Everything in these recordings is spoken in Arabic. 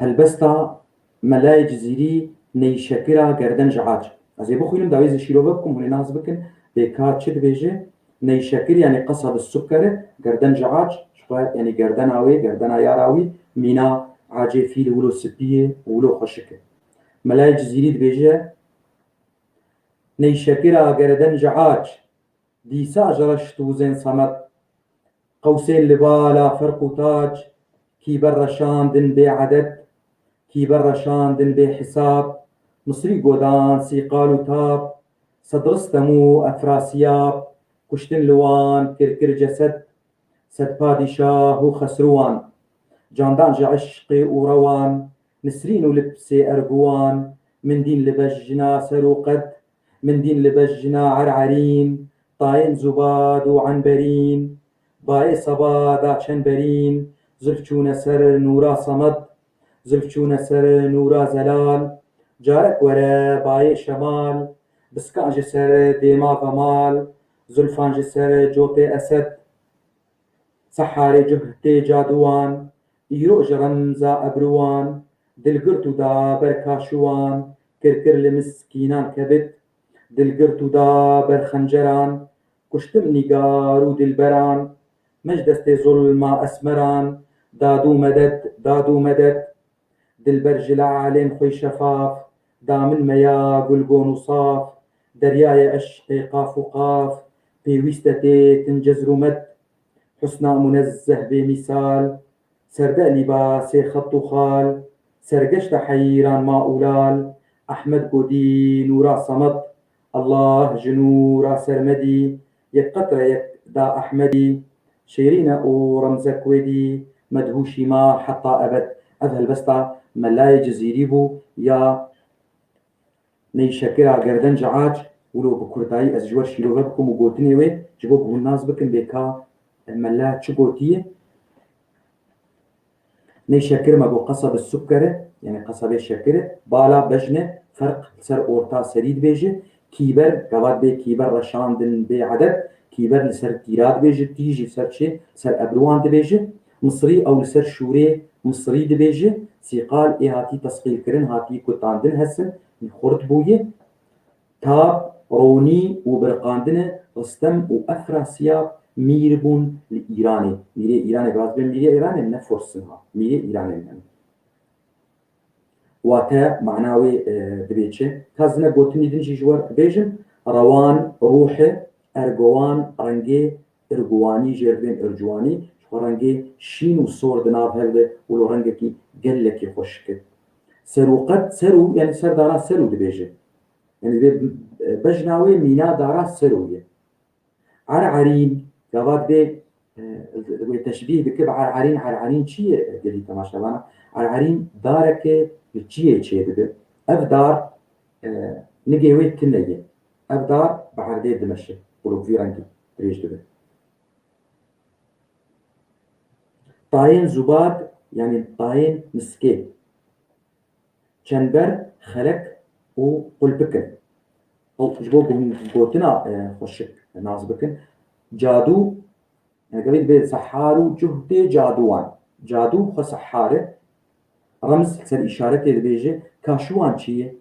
هلبستا ملاي جزيري نيشكرا گردن جعاج. از بخوينم داويز شيلو بكم هنا ناس بكن بكات شد بيجي نيشكر يعني قصب السكر گردن جعاج شوية يعني گردن آوي گردن آياراوي مينا عاجي فيل ولو سبيه ولو خشكه. ملاي جزيري بيجي نيشكرا گردن جعاج ديسا جرشتو زين صمت قوسين لبالا فرق وتاج كيبر رشاندن بعدد كيبر رشاندن بحساب مصري قودان سيقال وتاب صدرستمو أفراسياب كشتن لوان كركر جسد سد بادشاه وخسروان جاندان عشقي وروان نسرين ولبسي أرجوان من دين لبجنا سروقد من دين لبجنا عرعرين طاين زباد وعنبرين باي صبادا شنبرين زلفشون سر نورا صمد زلفشون سر نورا زلال جارك ورا باي شمال بسكان جسر ديما غمال زلفان جسر جوتي أسد سحاري جهتي جادوان يروج رمزا أبروان دلقرتو دا بركاشوان كركر لمسكينان كبت دلقرتو دا برخنجران كشتم نقار ودلبران مجدستي ظلما أسمران دادو مدد دادو مدد دلبرجل عالين خوي شفاف دام الميا قلقون وصاف درياي أشقي قاف وقاف بيويستتي تنجزر مد حسنا منزه بمثال سرداء لباسي خط وخال سرقشت حيران ما أولال أحمد قدي نورا صمد الله جنورا سرمدي يقطر يقدا أحمدي شيرين أو رمزك ودي مدهوشي ما حتى أبد أذهل بستا ملاي جزيريبو يا نيشكرا گردن جعاج ولو بكرداي از جوار شيلو بكم وقوتني وي جبوك الناس بكن بيكا ملا تشقوتيه نيشكر ما قصب السكر يعني قصب الشكر بالا بجنه فرق سر اورتا سريد بيجي كيبر قواد بي كيبر رشاندن بي عدد كيبر لسر تيراد بيجي تيجي سر شي سر ابروان بيجي مصري او لسر شوري مصري بيجي سيقال اي هاتي تسقيل كرن هاتي كتاندن هسن خورت بويه تاب روني وبرقاندنه رستم وافراسياب ميربون لإيراني ميري إيراني باز بين ميري إيراني نفرسها ميري إيراني يعني واتا معناوي دبيتشي تازنا قوتني دنجي جوار بيجن روان روحي أرجوان رنجي إرجواني جيربين إرجواني شو رنجي شين وصور دناب هذا ولو رنجي كي قال لك يخشك سرو قد سرو يعني سر دارا سرو دبيجي يعني بجناوي مينا دارا سروية عرعرين قابات بي تشبيه بكب عرعرين عرعرين چیه گلی تماشاوانا عرعرين دارك چیه دبه اف دار نگهوی تنگه اف دار بعرده دمشه ولو في رنگی تريش دبه طاين زباد يعني طاين مسكي چنبر خلق و قلبكن او جبوكم قوتنا خوشك ناس بكن جادو يعني قبل بيت سحارو جهدي جادوان جادو خو سحاره رمز سر إشارة اللي بيجي كاشوان چیه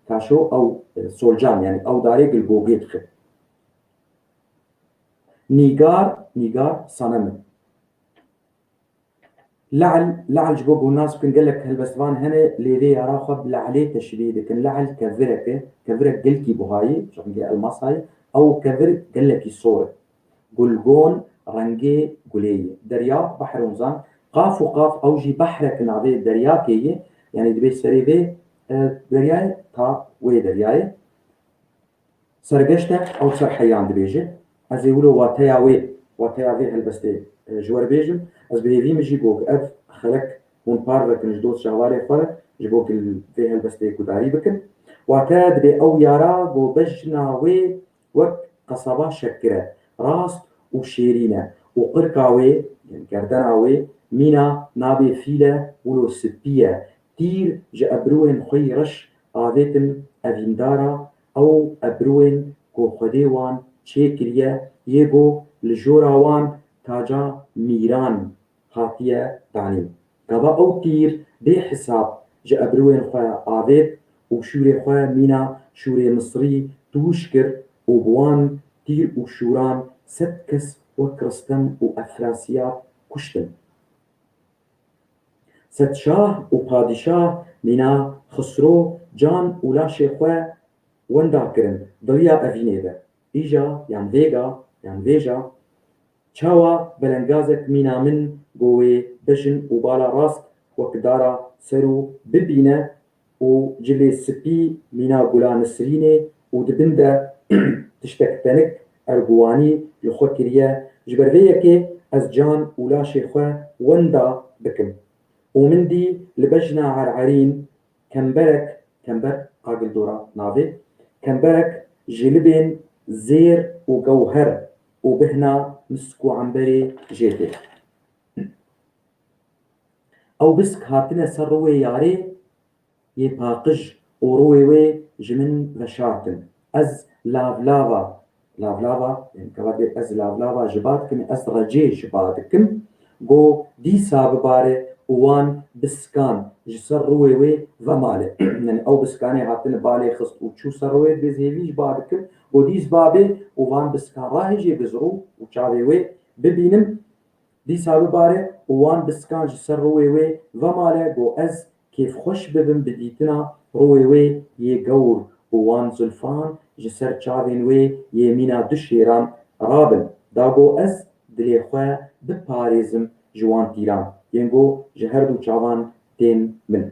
كاشو أو سولجان يعني أو داري قلبوغيت خي نيجار صنم لعل جبوب والناس بكن قال لك هالبسوان هنا ليدي يراخب لعليه تشبيه لكن لعل كذرك قلكي بهاي شو نقول الماس هاي أو كذر قال لك الصورة قلقون رنجي قلية دريا بحر ومزان قاف وقاف أوجي بحرك نعطيه دريا كيه يعني دبي سري بي درياي تا وي درياي سرقشته أو سر حيان دبيجي از يقولوا واتيا وي هالبستي جوار بيجم از بيفي مجي بوك اف خلق هون بارك نجدوس شغواري فرق جبوك في هالبستي كداري بكن واتيا دبي أو يارا بو بجنا وي وك قصبة شكرة راست وشيرينة وقركاوي يعني كردناوي مينا نابي فيلة ولو سبية تير جا أبروين خوي رش آذيتن أفيندارا أو أبروين كو خديوان چيكريا يجو لجوراوان تاجا ميران هاتية تانين كابا أو تير بي حساب جا أبروين خواه آذيت وشوري خواه مينا شوري مصري توشكر وبوان تير وشوران ست كس وكرستم وأفراسياب كشتن ست شاه وبادشاه مينا خسرو جان ولاشي خواه وندا كرن دليا أفيني ده إيجا يعني فيجا يعني فيجا چاوا بەلەنگازێک مینە من گۆوێ بژن و بالا ڕاست وەکدارە سەر و ببینە و جلێ سپی مینا گولا نسرینێ و دبن de tiştek tenik erguwanî li xwe kiriye ji ber vê yekê ez can û laşê xwe wenda bikim û min dî li bejna herherîn kember agildora navê kemberek ji libên zêr û gewher û bihna misk û emberê jê tê ew bisk hatine ser rûyê yarê yê paqij û rûyê wê ji min veşartin ez lavlava keva bê ez lavlava ji ba dikim ez recê ji ba dikim got dîsa bibare û wan biskan ji ser rûyê wê vemalê yani ew biskanê hatine balê xist û çû ser rûyê bê zêvî ji ba dikim got dîs babê û van biskan rahêjê bizrû û çavê wê bibînim dîsa bibare û wan biskan ji ser rûyê wê vemale got ez kêfxweş bibim bi dîtina rûyê wê yê gewr û wan zulfan ji ser çavên wê yê mîna du şêran rabin da got ez dilê xwe biparêzim ji wan tîran yên got ji her du çavan tên min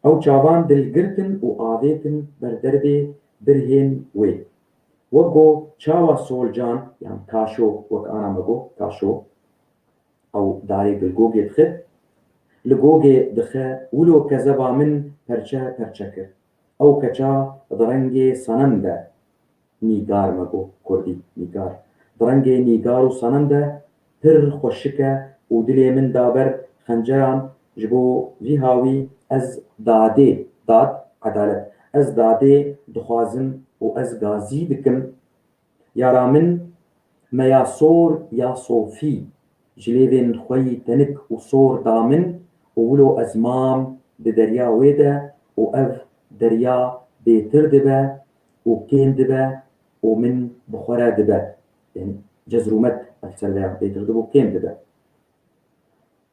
ew çavan dilgirtin û avêtin ber derbê birhên wê wek got çawa solcan yan kaşo wek ana me got kaşo ew darê bilgogê dixe li gogê dixe wilo kezeba min perçe perçe kir ew keça di rengê senem de nîgar me got kurdî nîgar di rengê nîgar û senem de pir xweşik e û dilê min daber xenceran ji bo vî hawî ez dadê dad edalet ez dadê dixwazim û ez gazî dikim yara min me ya sor ya sofî ji lêvên xwe yî tenik û sor da min û wilo ez mam di derya wê de û ev derya bêtir dibe û kêm dibe û min bi xwe re dibe yani cezrûmet ev ser vê bêtir dibe û kêm dibe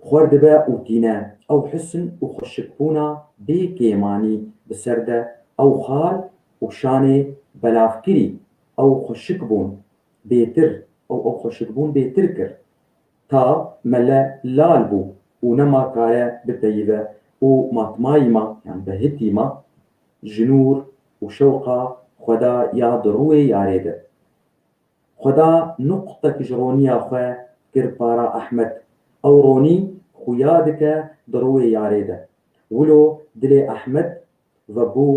xwer dibe û tîne ew hisn û xweşikbûna bê kêmanî bi ser de ew xal û şanê belavkirî ew xweşikbûn bêtir ew xweşikbûn bêtir kir ta mele lal bû û nema kare bipeyive û matmayî me yani behitî me ji nûr û şewqa xweda ya di rûyê yarê de xweda nuqtek ji roniya xwe kir para ehmed ew ronî xuya dike di rûyê yarê de wilo dilê ehmed vebû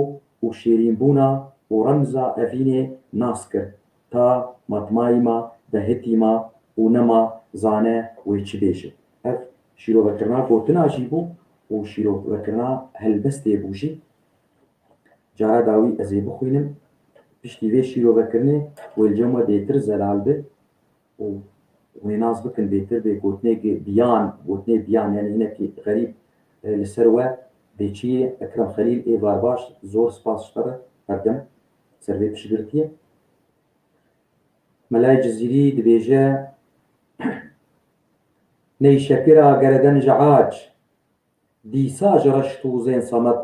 û şêrînbûna û remza evînê nas kir ta matmayî me behitî me û nema zane wê çi bêje ev şîrovekirina gotina jî bû û şîrovekirina helbestê bû jî cara dawî ez ê bixwînim piştî vê şîrovekirinê wêlcem we bêtir zelal bi û wê nas bikin bêtir bê gotinekî biyan yani hinekî xerîb li ser we bêçiyê Ekrem Xelîl ê barbaş zor spas ji te re herdem ser vê piştgirtiyê Melay Cizîrî dibêje neyşekira gereden ji aç dîsa ji reş tûzên semet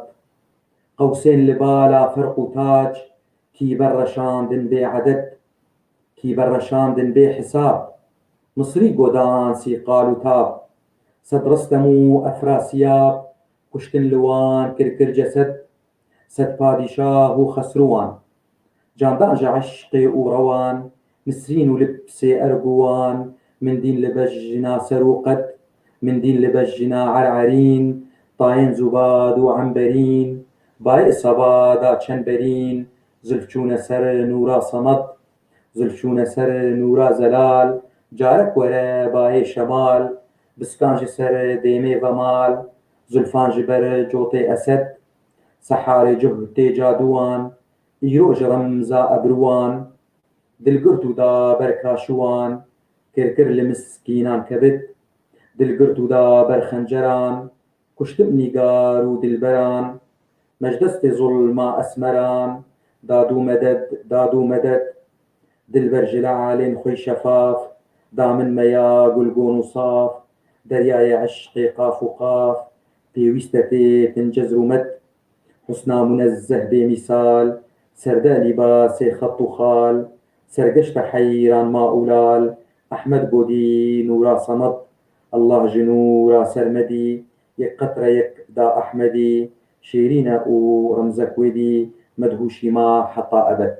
qewsên li bala ferq û tac kîber reşandin bê edet kîber reşandin bê hisab Misrî godan sîqal û tab sed Restem û Efrasiyab kuştin li wan kirkir cesed sed padîşah û xesrûwan candan ji eşqê û rewan Nisrîn û libsê erguwan min dîn li bejna ser û qed min dîn li bejna ererîn tayên zûbad û emberîn bayê sebada çemberîn zülf çûne ser nûra semed zülf çûne ser nûra zelal carek were bayê şemal biskan ji ser dêmê vemal zülfan ji ber cotê esed seharê cuhtê cadûwan îro ji remza ebrûwan dilgirt û da ber kaşûwan kirkir li miskînan kebit دلگرت و دا بەرخەنجەران کوشتبنی گار و دلبەران مەجدەستێ زوڵما ئەسمەران داد و مەدەد دلبەر ji لەعالێن خۆی شەفاف دا من مەیا گولگۆن و ساف دەریایە عشقێ قاف و قاف پێویستە پێتن جەزر و مەد حوسنا منەزەه بێمیسال سەردە لیباسێ خەت و خال سەرگەشتە حەیران ماولال ئەحمەد گۆدی نورا سەمەد الله ji نورا سەرمەدی یەک قەترە یەک دا ئەحمەدی شیرینە و ڕەمزە کوێدی مەدهوشی ما حەتا ئەبەد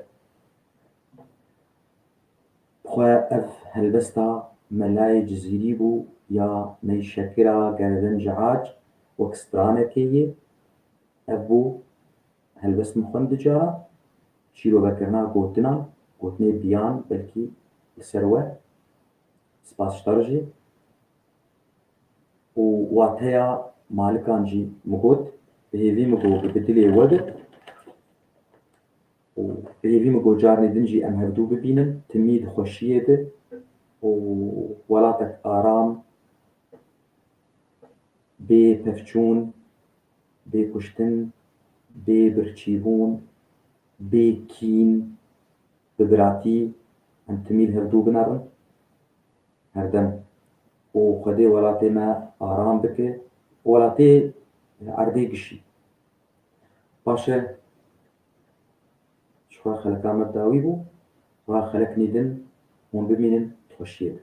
بخۆ ئەف هەلبەستا مەلای جزیری بوو یا نەیشەکرا گەردەنجە عاج وەک سترانەکەیە ئەف بوو هەلبەستم خوێن بجارە چیرۆڤەکردنا گوتنێ بیان بەلکی لەسەر سپاسشتار jî û wateya malikan jî migot bi hêvî migo bi dilê we bit û bi hêvî migo carnê din jî em hevdû bibînin timî di xweşiyê de û welatek aram bê pevçûn bê kuştin bê birçîbûn bê kîn bi biratî em timî li hevdû binerin herdem û Xwedê welatê me aram bike welatê erdê gişî baş e ji xwe xeleka me dawî bû wa xelekinî din hûn bimînin di xweşiyê de